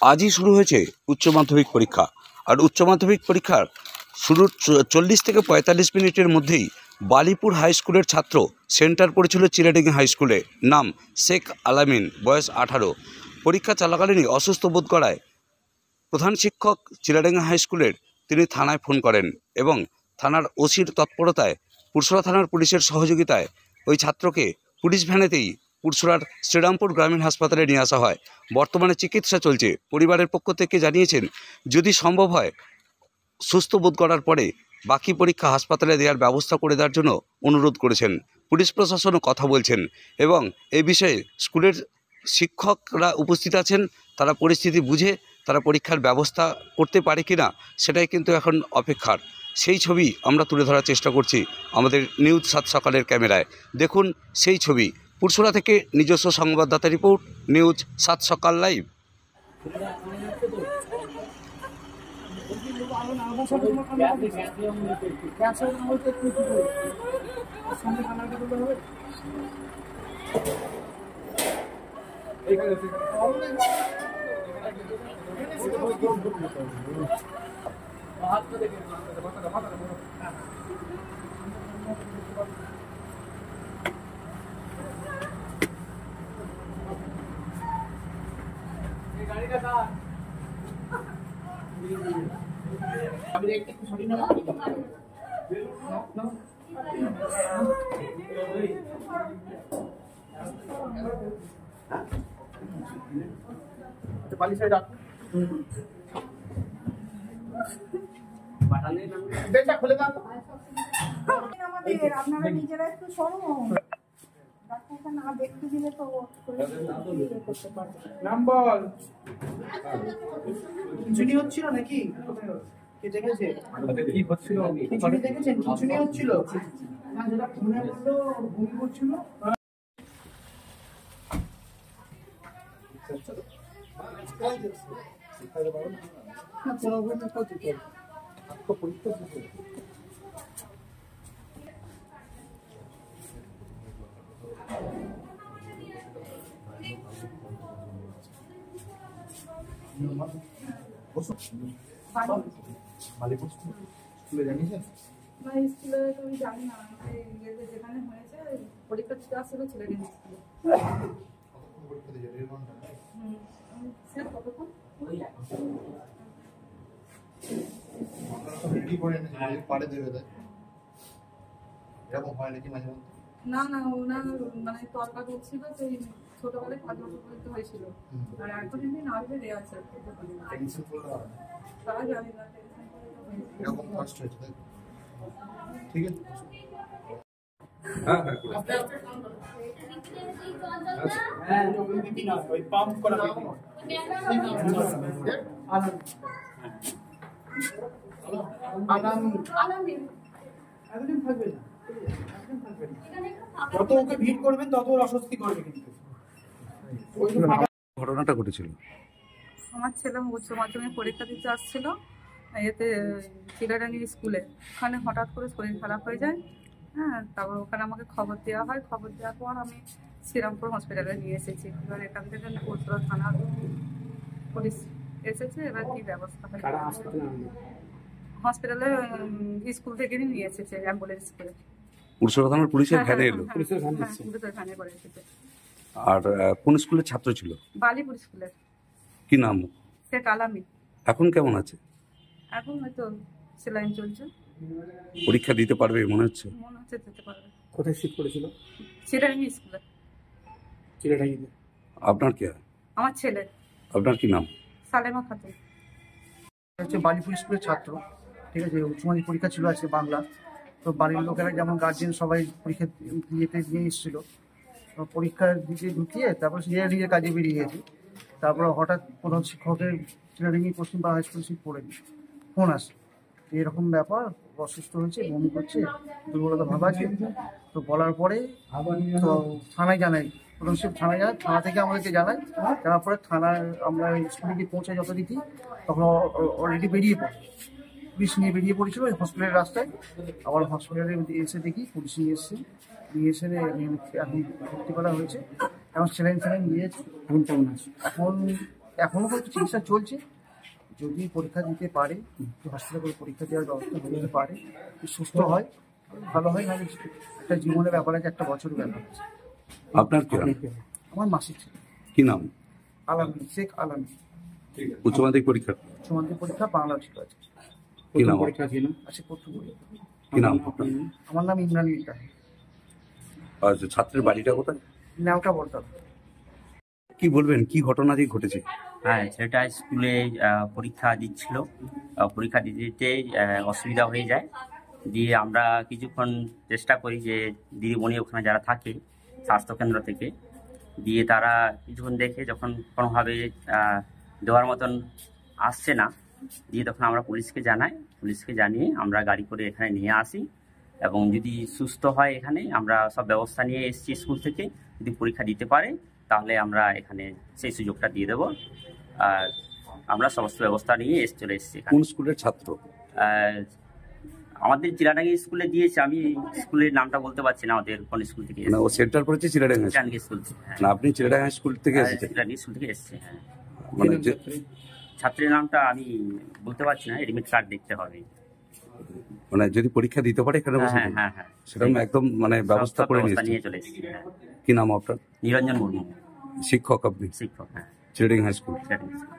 আজই শুরু হয়েছে উচ্চ মাধ্যমিক পরীক্ষা। আর উচ্চ মাধ্যমিক পরীক্ষার শুরুর 40 থেকে 45 মিনিটের মধ্যেই বালিপুর হাই স্কুলের ছাত্র সেন্টার পড়েছিল চিলাডিঙ্গি হাই স্কুলে। নাম শেখ আলামিন, বয়স 18। পরীক্ষা চলাকালীনই অসুস্থ বোধ করায় প্রধান শিক্ষক চিলাডিঙ্গি হাই স্কুলের তিনি থানায় ফোন করেন এবং থানার ওসির তৎপরতায়, পুরসরা থানার পুলিশের সহযোগিতায় ওই ছাত্রকে পুলিশ ভ্যানেতেই পুরসরার শ্রীরামপুর গ্রামীণ হাসপাতালে নিয়ে আসা হয়। বর্তমানে চিকিৎসা চলছে। পরিবারের পক্ষ থেকে জানিয়েছেন যদি সম্ভব হয় সুস্থ বোধ করার পরে বাকি পরীক্ষা হাসপাতালে দেওয়ার ব্যবস্থা করে দেওয়ার জন্য অনুরোধ করেছেন। পুলিশ প্রশাসনও কথা বলছেন এবং এই বিষয়ে স্কুলের শিক্ষকরা উপস্থিত আছেন। তারা পরিস্থিতি বুঝে তারা পরীক্ষার ব্যবস্থা করতে পারে কি না সেটাই কিন্তু এখন অপেক্ষার। সেই ছবি আমরা তুলে ধরার চেষ্টা করছি আমাদের নিউজ 7 সকালের ক্যামেরায়। দেখুন সেই ছবি। পুরসরা থেকে নিজস্ব সংবাদদাতা রিপোর্ট, নিউজ 7 সকাল লাইভ। আপনারা নিজেরা একটু সরুন, ডাক্তারটা না দেখতে দিলে তো করতে পারবে। নাম বল। খিচুড়ি হচ্ছিল নাকি? কে দেখেছে? কি হচ্ছিল? খিচুড়ি দেখেছেন? খিচুড়ি হচ্ছিল না, যেটা ফোনে বললো বমি করছিল। স্কুলে জানিয়েছেন? না, স্কুলে তো আমি জানি না, যেখানে হয়েছে পরীক্ষা দিতে আসছিল ছেলেকে স্কুলে। স্যার কতক্ষণ? না না, ওনার মানে তরকার হচ্ছিল, সেই ছোটবেলায় 5 বছর পর্যন্ত হয়েছিল। আর এখন এমনি নার্ভে দেওয়া আছে। তারা জানি না এরকম কষ্ট হয়েছে, ঠিক আছে? ওই পাম্প করা যত ওকে ভিড় করবেন তত অস্বস্তি করবে। কিন্তু ঘটনাটা ঘটেছিল, আমার ছেলে উচ্চ মাধ্যমিক পরীক্ষা দিতে আসছিল এতে চিলাডিঙ্গি স্কুলে। ওখানে হঠাৎ করে শরীর খারাপ হয়ে যায়। হ্যাঁ, তারপর ওখানে আমাকে খবর দেওয়া হয়। খবর দেওয়ার পর আমি শ্রীরামপুর হসপিটালে নিয়ে এসেছি। এবার এখান থেকে পুরসরা থানার পুলিশ এসেছে। এবার কি ব্যবস্থা হয় হসপিটালে, স্কুল থেকে নিয়ে এসেছে অ্যাম্বুলেন্স করে। পুরসরা থানার পুলিশের ভ্যানে এলো। পুলিশের ভ্যানে করে এসেছে। আর কোন স্কুলের ছাত্র ছিল? বালিপুর স্কুলের। কি নাম? শেখ আলামিন। এখন কেমন আছে? এখন হয়তো সেলাইন চলছে। পরীক্ষা দিতে পারবে মনে হচ্ছে? মনে হচ্ছে দিতে পারবে। কোথায় সিট করেছিল? চিলাডিঙ্গি স্কুলে। চিলাডিঙ্গিতে। আপনার কি? আমার ছেলে। আপনার কি নাম? সালেমা খাতুন। হচ্ছে বালিপুর স্কুলের ছাত্র, ঠিক আছে? উচ্চ মাধ্যমিক পরীক্ষা ছিল আজকে বাংলা। তো বাড়ির লোকেরা যেমন গার্জিয়ান সবাই পরীক্ষা দিয়ে এসেছিল। পরীক্ষা দিতে ঢুকিয়ে তারপর সে নিজের কাজে বেরিয়ে গেছে। তারপরে হঠাৎ প্রধান শিক্ষকের চিলাডিঙ্গি পশ্চিম হাই স্কুল সিট পড়ে ফোন আসে, এরকম ব্যাপার, অসুস্থ হয়েছে, বমি করছে, দুর্বলতা ভাব আছে। তো বলার পরে তো থানায় জানাই, প্রথম সে থানায় যায়, থানা থেকে আমাদেরকে জানায়। জানার পরে থানায় আমরা স্কুলে গিয়ে পৌঁছাই যথারীতি, তখন অলরেডি বেরিয়ে পড়ে পুলিশ নিয়ে বেরিয়ে পড়েছিল হসপিটালের রাস্তায়। আবার হসপিটালে এসে দেখি পুলিশ নিয়ে এসে এখন ভর্তি করা হয়েছে। এখন স্যালাইন নিয়েছে। এখন এখনো হয়তো চিকিৎসা চলছে। যদি পরীক্ষা দিতে পারে, হসপিটালে করে পরীক্ষা দেওয়ার ব্যবস্থা হয়ে যেতে পারে, সুস্থ হয় ভালো হয়, নাহলে একটা জীবনের ব্যাপার আছে, একটা বছরের ব্যাপার আছে। আপনার কি নাম? আমার মাসির ছিল কি নাম? আলামী, শেখ আলামী। উচ্চ মাধ্যমিক পরীক্ষা সমান্তিক পরীক্ষা বাংলা ছিল আছে। কি নাম? আছে প্রথম পরীক্ষা। কি নাম আপনার? আমার নাম ইমরান মিতা। আচ্ছা, ছাত্রের বাড়িটা কোথায়? নাওটা বলতাম। কি বলবেন, কি ঘটনা দিয়ে ঘটেছে? হ্যাঁ, ছেলেটা স্কুলে পরীক্ষা দিচ্ছিল। পরীক্ষা দিতে দিতে অসুবিধা হয়ে যায়। দিয়ে আমরা কিছুক্ষণ চেষ্টা করি যে দিদিমণি ওখানে যারা থাকে স্বাস্থ্যকেন্দ্র থেকে, দিয়ে তারা কিছুক্ষণ দেখে যখন কোনোভাবে দেওয়ার মতন আসছে না, দিয়ে তখন আমরা পুলিশকে জানাই। পুলিশকে জানিয়ে আমরা গাড়ি করে এখানে নিয়ে আসি, এবং যদি সুস্থ হয় এখানে আমরা সব ব্যবস্থা নিয়ে এসেছি স্কুল থেকে। যদি পরীক্ষা দিতে পারে তাহলে আমরা এখানে সেই সুযোগটা দিয়ে দেবো। আর আমরা সমস্ত ব্যবস্থা নিয়ে চলে এসেছি এখানে। কোন স্কুলের ছাত্র? আমাদের চিলাডাঙ্গি স্কুলে দিয়েছে, আমি স্কুলের নামটা বলতে পারছি না ওদের কোন স্কুল থেকে না, ও সেন্টার পড়েছে চিরাডাঙ্গা স্কুল। চিলাডাঙ্গি স্কুল থেকে। হ্যাঁ, না, আপনি চিরাডাঙ্গা স্কুল থেকে এসেছেন? চিলাডাঙ্গি স্কুল থেকে এসছে। হ্যাঁ, মানে ছাত্রের নামটা আমি বলতে পারছি না, এডমিট কার্ড দেখতে হবে। মানে যদি পরীক্ষা দিতে পারে এখানে বসে হ্যাঁ হ্যাঁ হ্যাঁ, সেরকম একদম মানে ব্যবস্থা করে ব্যবস্থা নিয়েছে। নিয়ে চলে এসেছি। হ্যাঁ, কি নাম আপনার? নিরঞ্জন মুর্মু, শিক্ষক আপনি শিক্ষক। হ্যাঁ, চিরাডাঙ্গা হাই স্কুল। চিলাডাঙ্গি স্কুল।